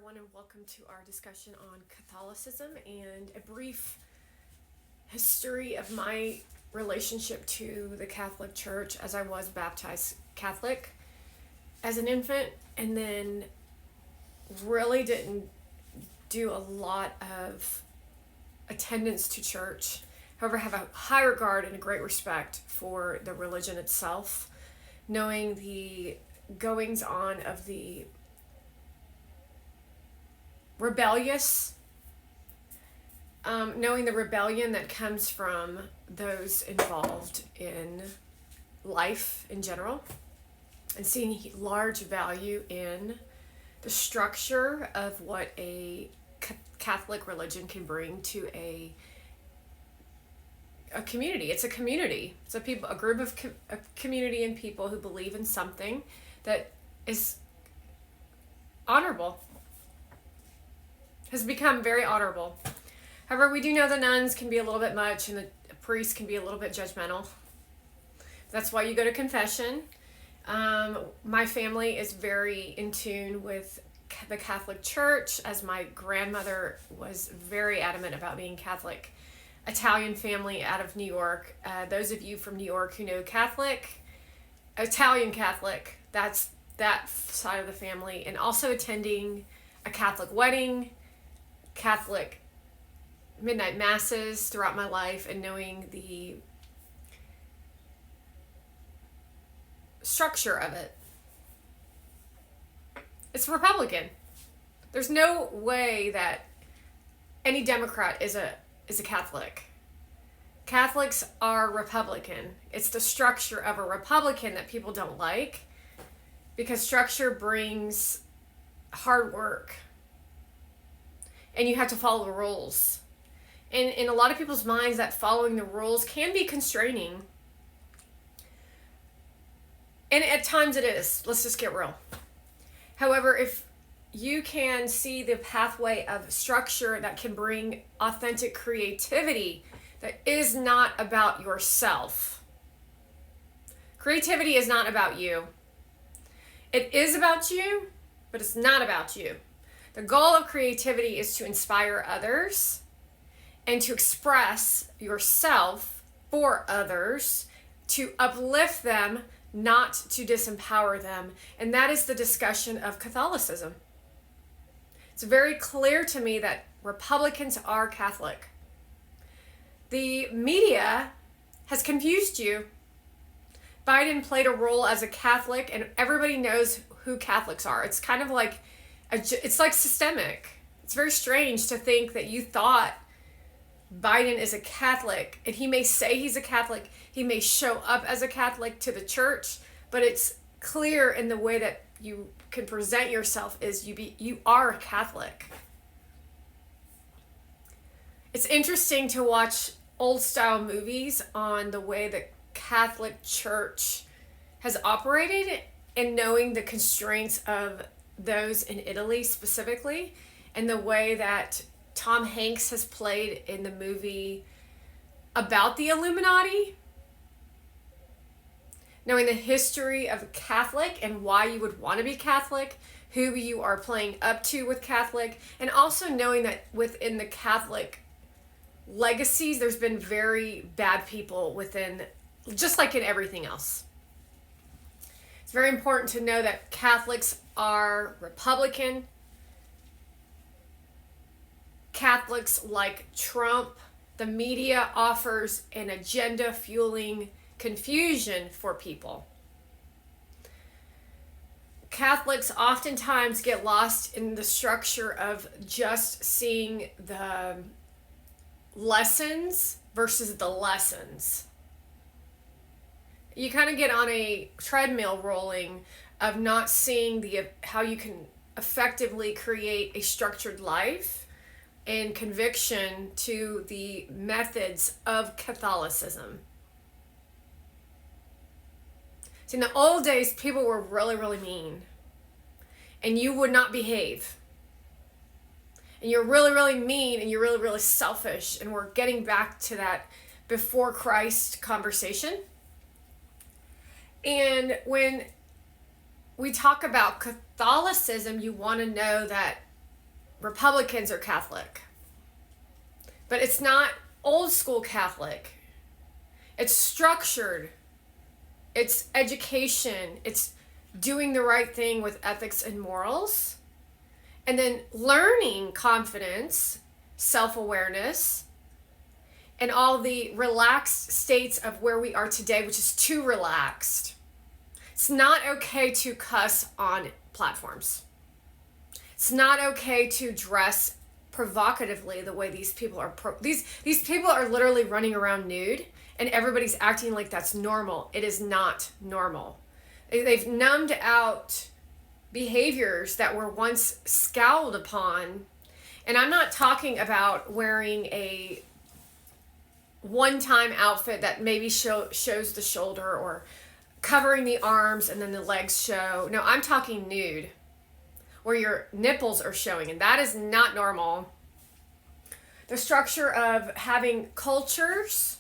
everyone, and welcome to our discussion on Catholicism and a brief history of my relationship to the Catholic Church, as I was baptized Catholic as an infant, and then really didn't do a lot of attendance to church. However, I have a high regard and a great respect for the religion itself, knowing the goings on of the rebellious, knowing the rebellion that comes from those involved in life in general, and seeing large value in the structure of what a Catholic religion can bring to a community. It's a community. It's a group of a community and people who believe in something that is honorable. Has become very honorable. However, we do know the nuns can be a little bit much and the priests can be a little bit judgmental. That's why you go to confession. My family is very in tune with the Catholic Church, as my grandmother was very adamant about being Catholic. Italian family out of New York. Those of you from New York who know Italian Catholic, that's that side of the family. And also attending a Catholic wedding, Catholic midnight masses throughout my life, and knowing the structure of it. It's Republican. There's no way that any Democrat is a Catholic. Catholics are Republican. It's the structure of a Republican that people don't like, because structure brings hard work. And you have to follow the rules. And in a lot of people's minds, that following the rules can be constraining. And at times it is. Let's just get real. However, if you can see the pathway of structure that can bring authentic creativity that is not about yourself. Creativity is not about you. It is about you, but it's not about you. The goal of creativity is to inspire others and to express yourself for others, to uplift them, not to disempower them. And that is the discussion of Catholicism. It's very clear to me that Republicans are Catholic. The media has confused you. Biden played a role as a Catholic, and everybody knows who Catholics are. It's kind of like it's like systemic. It's very strange to think that you thought Biden is a Catholic, and he may say he's a Catholic, he may show up as a Catholic to the church, but it's clear in the way that you can present yourself is you are a Catholic. It's interesting to watch old style movies on the way the Catholic Church has operated, and knowing the constraints of those in Italy specifically, and the way that Tom Hanks has played in the movie about the Illuminati, knowing the history of Catholic and why you would want to be Catholic, who you are playing up to with Catholic, and also knowing that within the Catholic legacies, there's been very bad people within, just like in everything else. It's very important to know that Catholics are Republican. Catholics like Trump. The media offers an agenda fueling confusion for people. Catholics oftentimes get lost in the structure of just seeing the lessons versus the lessons. You kind of get on a treadmill rolling of not seeing how you can effectively create a structured life and conviction to the methods of Catholicism. See, in the old days, people were really, really mean, and you would not behave. And you're really, really mean, and you're really, really selfish, and we're getting back to that before Christ conversation. And when we talk about Catholicism, you want to know that Republicans are Catholic. But it's not old school Catholic. It's structured. It's education. It's doing the right thing with ethics and morals. And then learning confidence, self-awareness, and all the relaxed states of where we are today, which is too relaxed. It's not okay to cuss on platforms. It's not okay to dress provocatively the way these people are. These people are literally running around nude, and everybody's acting like that's normal. It is not normal. They've numbed out behaviors that were once scowled upon. And I'm not talking about wearing a one-time outfit that maybe shows the shoulder, or covering the arms and then the legs show. No, I'm talking nude, where your nipples are showing, and that is not normal. The structure of having cultures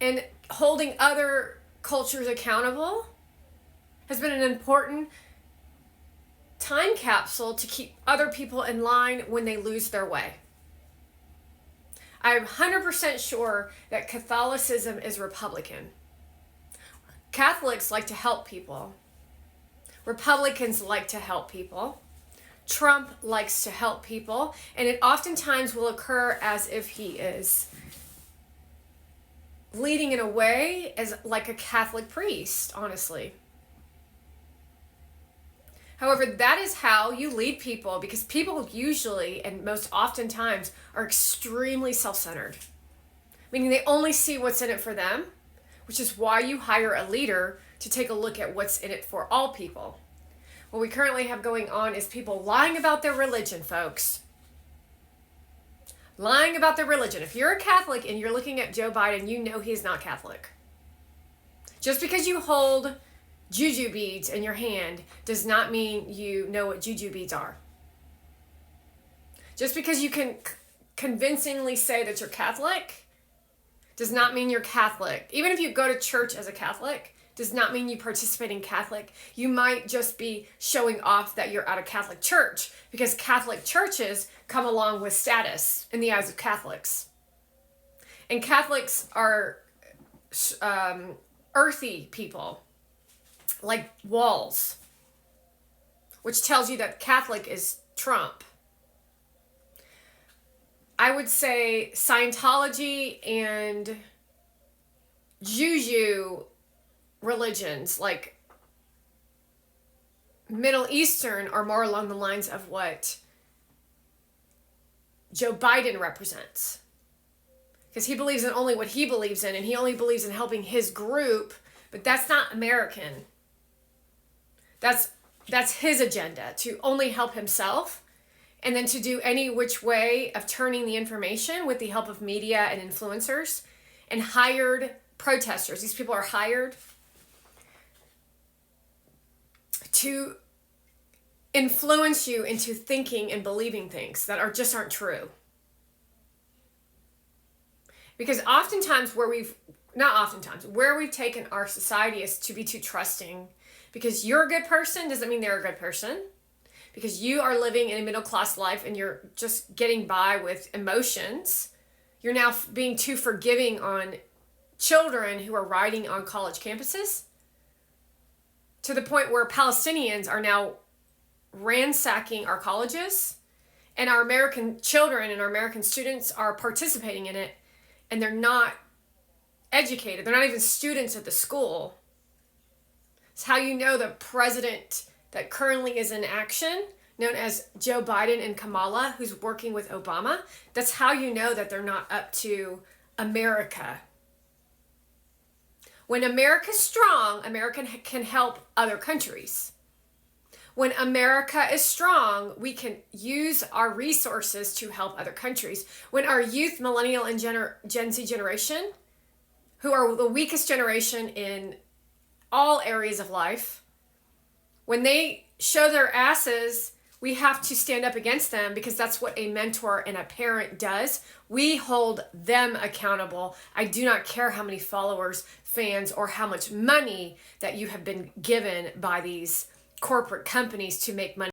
and holding other cultures accountable has been an important time capsule to keep other people in line when they lose their way. I'm 100% sure that Catholicism is Republican. Catholics like to help people. Republicans like to help people. Trump likes to help people, and it oftentimes will occur as if he is leading in a way as like a Catholic priest, honestly. However, that is how you lead people, because people usually and most oftentimes are extremely self-centered, meaning they only see what's in it for them, which is why you hire a leader to take a look at what's in it for all people. What we currently have going on is people lying about their religion, folks. Lying about their religion. If you're a Catholic and you're looking at Joe Biden, you know he's not Catholic. Just because you hold juju beads in your hand does not mean you know what juju beads are. Just because you can convincingly say that you're Catholic does not mean you're Catholic. Even if you go to church as a Catholic, does not mean you participate in Catholic. You might just be showing off that you're at a Catholic church, because Catholic churches come along with status in the eyes of Catholics. And Catholics are earthy people, like walls, which tells you that Catholic is Trump. I would say Scientology and Juju religions, like Middle Eastern, are more along the lines of what Joe Biden represents. Because he believes in only what he believes in, and he only believes in helping his group, but that's not American. That's his agenda, to only help himself, and then to do any which way of turning the information with the help of media and influencers and hired protesters. These people are hired to influence you into thinking and believing things that aren't true. Because where we've taken our society is to be too trusting. Because you're a good person doesn't mean they're a good person. Because you are living in a middle class life and you're just getting by with emotions. You're now being too forgiving on children who are riding on college campuses, to the point where Palestinians are now ransacking our colleges, and our American children and our American students are participating in it, and they're not educated. They're not even students at the school. It's how you know the president that currently is in action, known as Joe Biden and Kamala, who's working with Obama. That's how you know that they're not up to America. When America's strong, America can help other countries. When America is strong, we can use our resources to help other countries. When our youth, millennial, and Gen Z generation, who are the weakest generation in all areas of life, when they show their asses, we have to stand up against them, because that's what a mentor and a parent does. We hold them accountable. I do not care how many followers, fans, or how much money that you have been given by these corporate companies to make money.